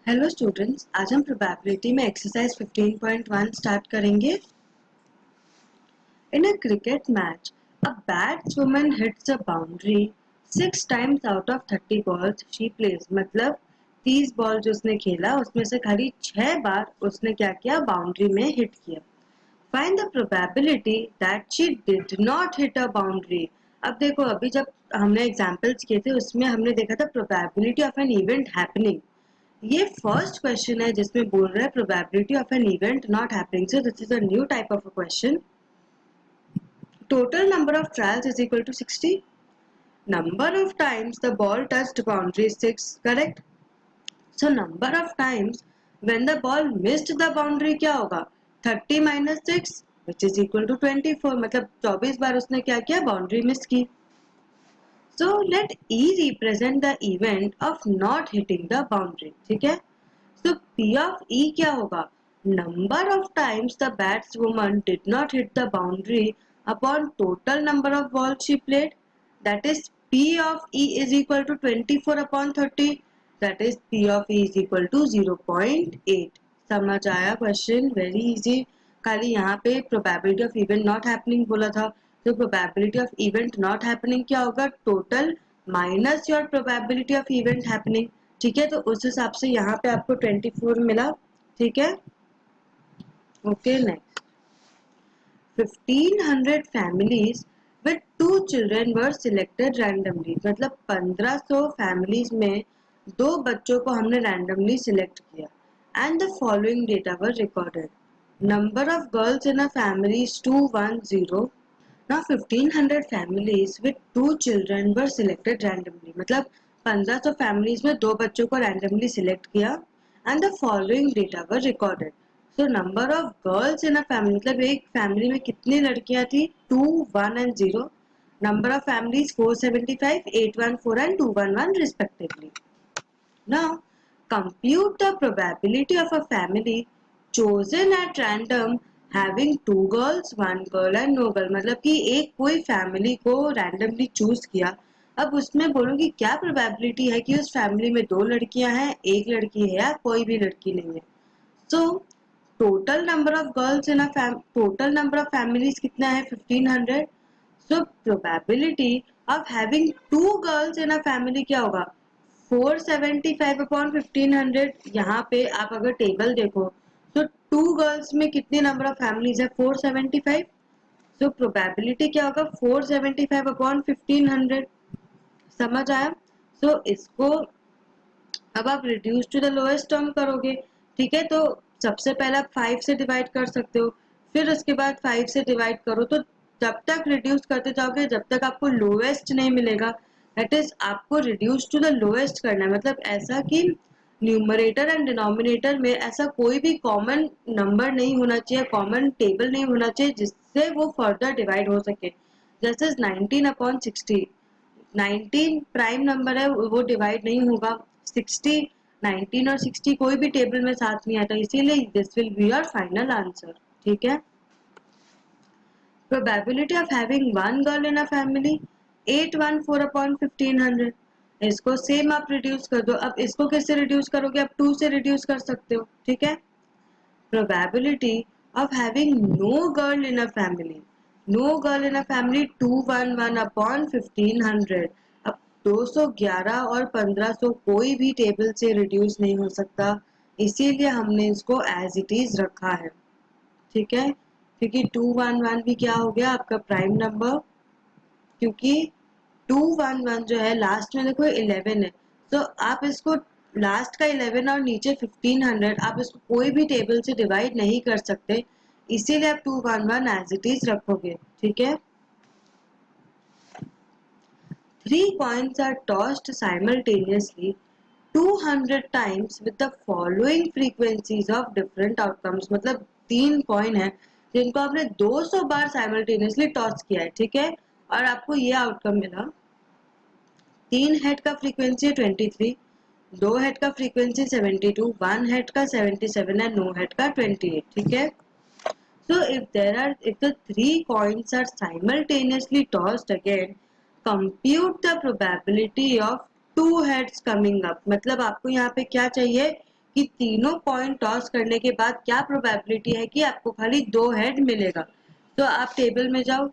Hello students, आज हम probability में एक्सरसाइज 15.1 स्टार्ट करेंगे। In a cricket match a batswoman hits a boundary 6 times out of 30 balls she plays. मतलब 30 ball जो उसने खेला उसमें से खाली 6 बार उसने क्या किया, बाउंड्री में हिट किया। Find the probability that she did not hit a boundary. अब देखो, अभी जब हमने एग्जांपल्स किए थे उसमें हमने देखा था probability of an event happening. ये फर्स्ट क्वेश्चन है जिसमें बोल रहा है probability of an event not happening. So this is a new type of a question. Total number of trials is equal to 60। Number of times the ball touched boundary is 6, correct. So number of times when the ball missed the boundary क्या होगा, 30 minus 6 which is equal to 24। मतलब 24 बार उसने क्या किया, boundary miss की। So let E represent the event of not hitting the boundary. ठीक है। So P of E क्या होगा, number of times the batswoman did not hit the boundary upon total number of balls she played. That is P of E is equal to 24 upon 30. That is P of E is equal to 0.8. समझ आया question? Very easy. खाली यहाँ पे probability of event not happening बोला था, तो probability of event not happening क्या होगा, total minus your probability of event happening. ठीक है, तो उस हिसाब से यहाँ पे आपको 24 मिला। ठीक है, okay next. 1500 families with 2 children were selected randomly। मतलब 1500 families में 2 बच्चों को हमने randomly select किया। And the following data were recorded. Number of girls in a family is 210। Now 1500 families with 2 children were selected randomly। मतलब 1500 families में 2 बच्चों को randomly select किया। And the following data were recorded. So number of girls in a family, मतलब एक family में कितनी लड़कियां थी, 2, 1 and 0। Number of families 475, 814 and 211 respectively. Now compute the probability of a family chosen at random having 2 girls, 1 girl and no girl। मतलब कि एक कोई फैमिली को रैंडमली चूज किया। अब उसमें बोलूंगी क्या प्रोबेबिलिटी है कि उस फैमिली में 2 लड़कियां हैं, एक लड़की है या कोई भी लड़की नहीं है। So total number of girls in total number of families कितना है, 1500। सो probability of having 2 girls in a family क्या होगा, 475 अपॉन 1500। यहाँ पे आप अगर टेबल देखो तो 2 गर्ल्स में कितने नंबर ऑफ फैमिलीज है, 475। सो प्रोबेबिलिटी क्या होगा, 475 अपॉन 1500। समझ आया? सो इसको अब आप reduce to the lowest term करोगे। ठीक है, तो सबसे पहले आप 5 से डिवाइड कर सकते हो, फिर उसके बाद 5 से डिवाइड करो। तो जब तक रिड्यूस करते जाओगे जब तक आपको लोएस्ट नहीं मिलेगा, दैट इज आपको रिड्यूस टू द लोएस्ट करना है। मतलब ऐसा कि न्यूमरेटर एंड डिनोमिनेटर में ऐसा कोई भी कॉमन नंबर नहीं होना चाहिए, कॉमन टेबल नहीं होना चाहिए जिससे वो फर्दर डिवाइड हो सके। जैसे 19 अपॉन 60, 19 प्राइम नंबर है, वो डिवाइड नहीं होगा। 60, 19 और 60 कोई भी टेबल में साथ नहीं आता, इसीलिए this will be your final answer. ठीक है। Probability of having 1 girl in a family 814 upon 1500। इसको सेम आप रिड्यूस कर दो। अब इसको किससे रिड्यूस करोगे, आप 2 से रिड्यूस कर सकते हो। ठीक है। Probability of having no girl in a family, no girl in a family 211 upon 1500। अब 211 और 1500 कोई भी टेबल से रिड्यूस नहीं हो सकता, इसीलिए हमने इसको एज इट इज रखा है। ठीक है, क्योंकि 211 भी क्या हो गया आपका प्राइम नंबर, क्योंकि 211 जो है लास्ट में देखो 11 है, तो आप इसको लास्ट का 11 और नीचे 1500 आप इसको कोई भी टेबल से डिवाइड नहीं कर सकते, इसीलिए आप 211 एज इट इज रखोगे। ठीक है। 3 coins are tossed simultaneously 200 times with the following frequencies of different outcomes। मतलब 3 कॉइन है जिनको आपने 200 बार साइमल्टेनियसली टॉस किया है। ठीक है, और आपको ये आउटकम मिला। 3 हेड का फ्रीक्वेंसी 23, 2 हेड का फ्रीक्वेंसी 72, 1 हेड का 77 है, नो हेड का 28। ठीक है। So if the 3 coins are simultaneously tossed again, compute the probability of 2 heads coming up। मतलब आपको यहाँ पे क्या चाहिए कि तीनों पॉइंट टॉस करने के बाद क्या प्रोबेबिलिटी है कि आपको खाली 2 हेड मिलेगा। तो आप टेबल में जाओ,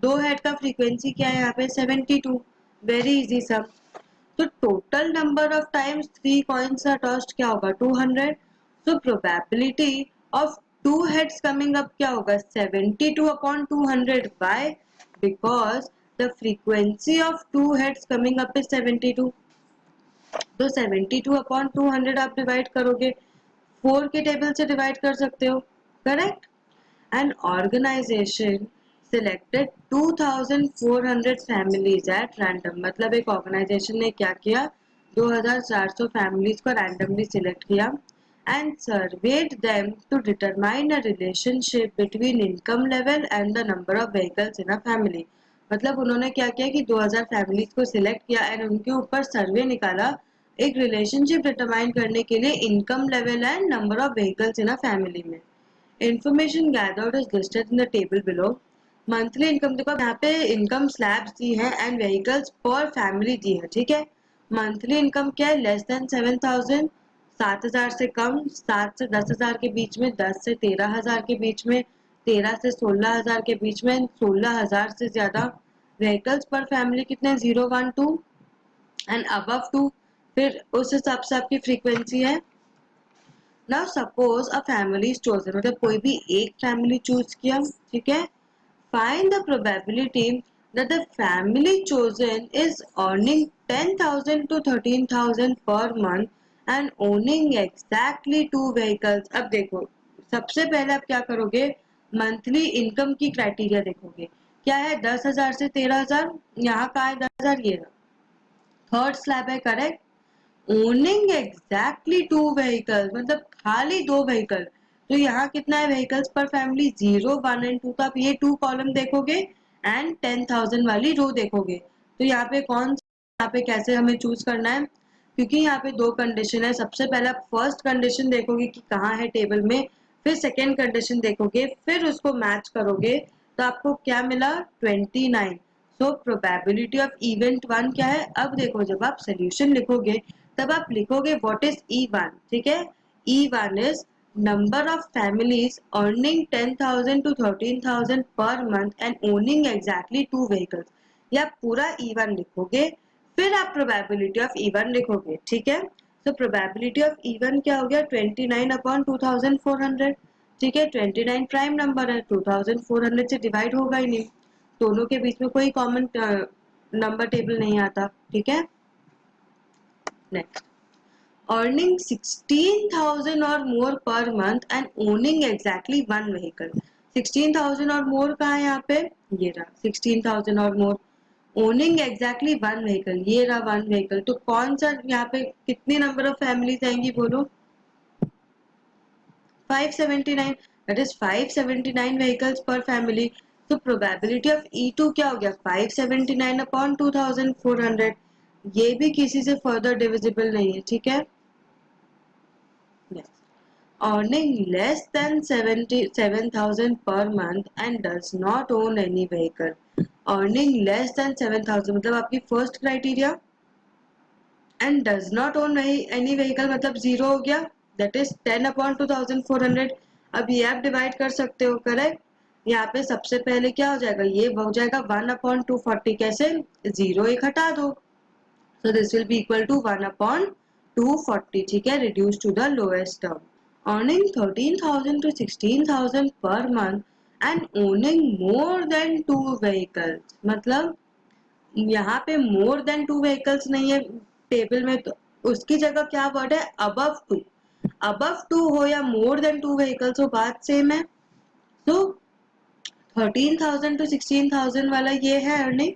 2 हेड का फ्रीक्वेंसी क्या है यहाँ पे 72, वेरी इजी सम। तो total number of times 3 coins are tossed क्या होगा 200। So probability of 2 heads coming up क्या होगा 72 upon 200 by because the frequency of 2 heads coming up is 72। तो 72 अपॉन 200 आप डिवाइड करोगे, 4 के टेबल से डिवाइड कर सकते हो, correct. An organisation selected 2400 families at random, मतलब एक ऑर्गेनाइजेशन ने क्या किया 2400 फैमिलीज को रैंडमली सिलेक्ट किया and surveyed them to determine a relationship between income level and the number of vehicles in a family. मतलब उन्होंने क्या किया कि 2000 फैमिलीज को सिलेक्ट किया एंड उनके ऊपर सर्वे निकाला एक रिलेशनशिप डिटरमाइन करने के लिए income level and number of vehicles in a family में। Information gathered is listed in the table below. Monthly income देखो यहाँ पे इनकम स्लैब्स दी है एंड व्हीकल्स पर फैमिली दी है, ठीक है। मंथली इनकम क्या है लेस देन 7000, 7000 से कम, 7 से 10,000 के बीच में, 10 से 13,000 के बीच में, 13 से 16,000 के बीच में, 16,000 से ज्यादा। व्हीकल्स पर फैमिली कितने 0, 1, 2 एंड अबव 2, फिर उस हिसाब से आपकी फ्रीक्वेंसी है। Now suppose a family is chosen, मतलब कोई भी एक फैमिली चूज किया, ठीक है। Find the probability that the family chosen is earning 10,000 to 13,000 per month and owning exactly 2 vehicles. अब देखो सबसे पहले आप क्या करोगे, मंथली इनकम की क्राइटेरिया देखोगे, क्या है 10,000 से 13,000, यहाँ का है 10,000, ये थर्ड स्लैब है, करेक्ट। ओनिंग एग्जैक्टली 2 व्हीकल, मतलब खाली 2 व्हीकल, तो यहाँ कितना है व्हीकल्स पर फैमिली 0, 1 एंड 2, तो आप ये 2 कॉलम देखोगे एंड 10,000 वाली रो देखोगे। तो यहाँ पे कौन, यहाँ पे कैसे हमें चूज करना है, क्योंकि यहाँ पे 2 कंडीशन है। सबसे पहले आप फर्स्ट कंडीशन देखोगे कि कहाँ है टेबल में, फिर सेकेंड कंडीशन देखोगे, फिर उसको मैच करोगे, तो आपको क्या मिला 29। सो प्रोबेबिलिटी ऑफ इवेंट 1 क्या है, अब देखो जब आप सोल्यूशन लिखोगे तब आप लिखोगे व्हाट इज E1, ठीक है। E1 is number of families earning 10,000 to 13,000 per month and owning exactly 2 vehicles. या पूरा E1 लिखोगे, फिर आप प्रोबेबिलिटी ऑफ E1 लिखोगे, ठीक है। तो प्रोबेबिलिटी ऑफ E1 क्या हो गया 29 अपॉन 2400, ठीक है। 29 प्राइम नंबर है, 2400 से डिवाइड होगा ही नहीं, दोनों के बीच में कोई कॉमन नंबर टेबल नहीं आता, ठीक है। Next, earning 16,000 or more per month and owning exactly 1 vehicle। 16,000 और more कहाँ है यहाँ पे, ये रहा 16,000 और more, owning exactly 1 vehicle, ये रहा 1 vehicle। तो कौन सा यहाँ पे कितनी नंबर ऑफ फैमिलीज आएंगी बोलो 579, that is 579 vehicles per family। तो probability of E2 क्या हो गया 579 upon 2400, ये भी किसी से फर्दर डिविजिबल नहीं है, ठीक है। Earning less than 77,000 per month and does not own any vehicle। Earning less than 7,000 मतलब आपकी first criteria, and does not own any vehicle मतलब 0 हो गया, दैट इज 10 अपॉन 2400। अब ये आप डिवाइड कर सकते हो, करेक्ट। यहाँ पे सबसे पहले क्या हो जाएगा, ये हो जाएगा 1 अपॉन 240, कैसे 0 एक हटा दो, so this will be equal to 1 upon 240, ठीक है, reduced to the lowest term। Earning 13,000 to 16,000 per month and owning more than 2 vehicles, मतलब यहाँ पे more than 2 vehicles नहीं है टेबल में, तो उसकी जगह क्या वर्ड है above 2। above 2 हो या more than 2 vehicles हो, बात सेम है। so 13,000 to 16,000 वाला ये है earning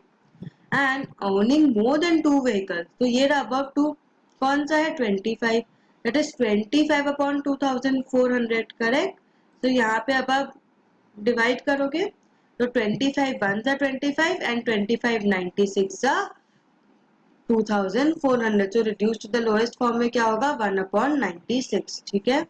and owning more than 2 vehicles, तो ये रहा above 2, कौन सा है 25, that is 25 upon 2400, करेक्ट। तो यहाँ पे अब आप डिवाइड करोगे तो 25 1 जा 25 एंड 25 96 जा 2400, जो reduce to the lowest form में क्या होगा 1 upon 96, ठीक है।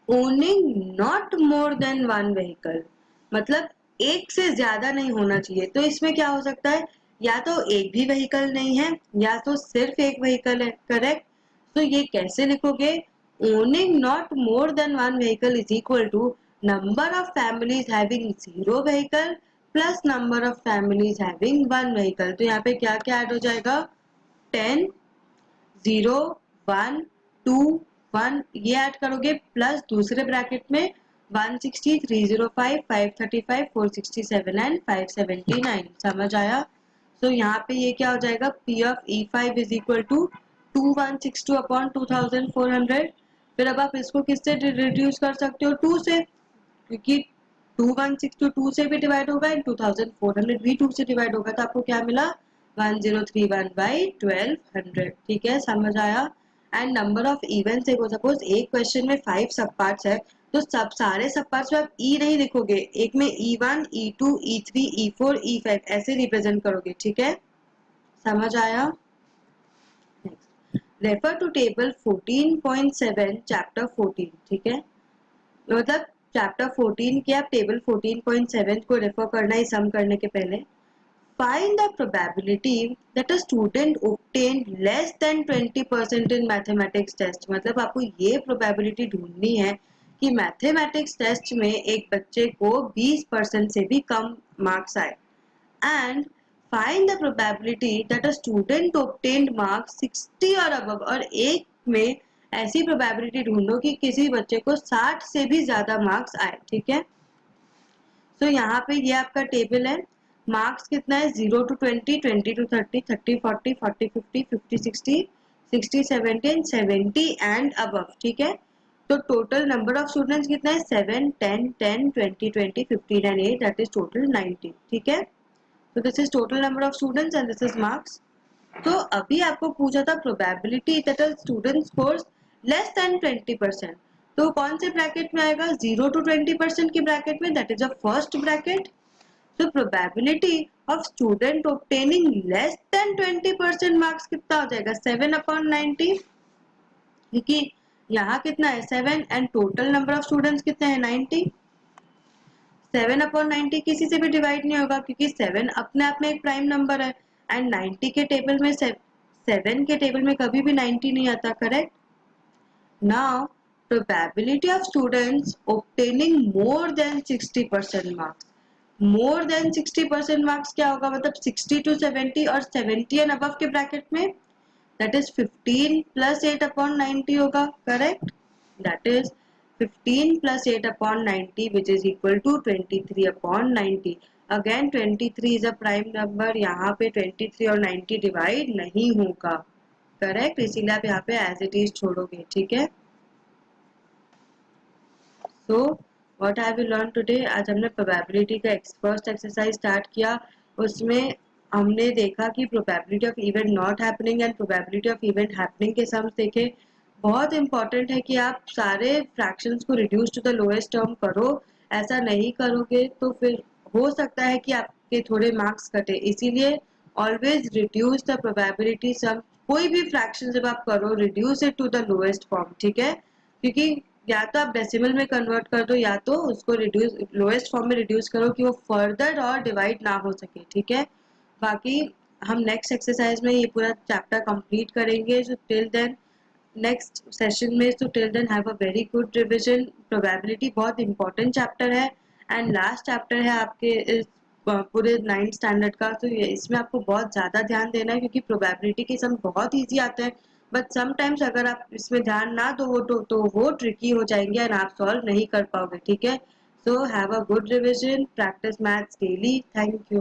Owning not more than 1 vehicle, मतलब एक से ज्यादा नहीं होना चाहिए। तो इसमें क्या हो सकता है, या तो एक भी व्हीकल नहीं है या तो सिर्फ एक व्हीकल है, करेक्ट। तो ये कैसे लिखोगे? owning not more than one vehicle is equal to number of families having 0 vehicle plus number of families having 1 vehicle. तो यहाँ पे क्या क्या ऐड हो जाएगा? 10, 0, 1, 2, 1 ये ऐड करोगे प्लस दूसरे ब्रैकेट में 160, 305, 535, 467 एंड 579. समझ आया? तो यहाँ पे ये क्या हो जाएगा? P of E5 is equal to 2162 upon 2400. फिर अब आप इसको किससे रिड्यूस कर सकते हो? 2 से, क्योंकि 2162 2 से भी डिवाइड होगा एंड 2400 भी 2 से डिवाइड होगा, तो आपको क्या मिला? 1031 बाई 1200. ठीक है, समझ आया? एंड नंबर ऑफ इवेंट्स देखो, सपोज एक क्वेश्चन में 5 सब पार्ट्स है, तो सब सारे सब पार्ट्स में आप ई नहीं लिखोगे, एक में E1, E2, E3, E4, E5 ऐसे रिप्रेजेंट करोगे. ठीक है, समझ आया? Refer to table 14.7 chapter 14. ठीक है, मतलब चैप्टर 14 के आप टेबल 14.7 को रेफर करना है सम करने के पहले. Find the probability that a student obtained less than 20% in mathematics test. मतलब आपको ये probability ढूंढनी है कि मैथमेटिक्स टेस्ट में एक बच्चे को 20% से भी कम मार्क्स आए. And find the probability that a student obtained marks 60 और above. और एक में ऐसी probability ढूंढो कि किसी बच्चे को 60 से भी ज्यादा मार्क्स आए. ठीक है, तो यहाँ पे ये आपका टेबल है. मार्क्स कितना है? 0 to 20, 20 to 30, 30 40, 40 50, 50 60, 60 70 and 70 and above. ठीक है, तो टोटल नंबर ऑफ स्टूडेंट्स कितना है? 7, 10, 10, 20, 20, 15 and 8, दैट इज टोटल 90. ठीक है, तो this is total number of students and this is marks. तो अभी आपको पूछा था probability that a student scores less than 20%, तो कौन से ब्रैकेट में आएगा? 0 to 20% की ब्रैकेट में, that is a first bracket. तो probability of student obtaining less than 20% marks कितना हो जाएगा? 7/90, क्योंकि यहाँ कितना है? 7 and total number of students कितने हैं? 90. 7/90 किसी से भी डिवाइड नहीं होगा, क्योंकि 7 अपने आप में एक प्राइम नंबर है एंड 90 के टेबल में 7 के टेबल में कभी भी 90 नहीं आता. Correct. Now probability of students obtaining more than 60% marks. More than 60% marks क्या होगा? मतलब 60 to 70 और 70 एंड अबव के ब्रैकेट में, दैट इज 15 plus 8/90 होगा. Correct, that is 15 plus 8/90 which is equal to 23/90. Again 23 is a prime number, यहाँ पे 23 और 90 डिवाइड नहीं होगा. करेक्ट, इसीलिए आप यहाँ पे एज इट इज छोड़ोगे. ठीक है, so what have you learn today? आज हमने प्रोबेबिलिटी का फर्स्ट एक्सरसाइज स्टार्ट किया. उसमें हमने देखा कि probability of event not happening and probability of event happening के सम्स देखे. बहुत इंपॉर्टेंट है कि आप सारे फ्रैक्शंस को reduce to the lowest term करो. ऐसा नहीं करोगे तो फिर हो सकता है कि आपके थोड़े मार्क्स कटे. इसीलिए always reduce the probability sum. कोई भी फ्रैक्शन जब आप करो, reduce it to the lowest form. ठीक है, क्योंकि या तो आप डेसिमल में कन्वर्ट कर दो या तो उसको रिड्यूस लोएस्ट फॉर्म में रिड्यूस करो कि वो फर्दर और डिवाइड ना हो सके. ठीक है, बाकी हम नेक्स्ट एक्सरसाइज में ये पूरा चैप्टर कंप्लीट करेंगे. So till then next session में, so till then have a very good revision. Probability बहुत इंपॉर्टेंट चैप्टर है एंड लास्ट चैप्टर है आपके इस पूरे 9th स्टैंडर्ड का. तो ये इसमें आपको बहुत ज़्यादा ध्यान देना है, क्योंकि प्रोबेबिलिटी के सम बहुत ईजी आते हैं, बट समटाइम्स अगर आप इसमें ध्यान ना दो तो वो ट्रिकी हो जाएंगे एंड आप सॉल्व नहीं कर पाओगे. ठीक है, so have a good revision, practice maths daily. Thank you.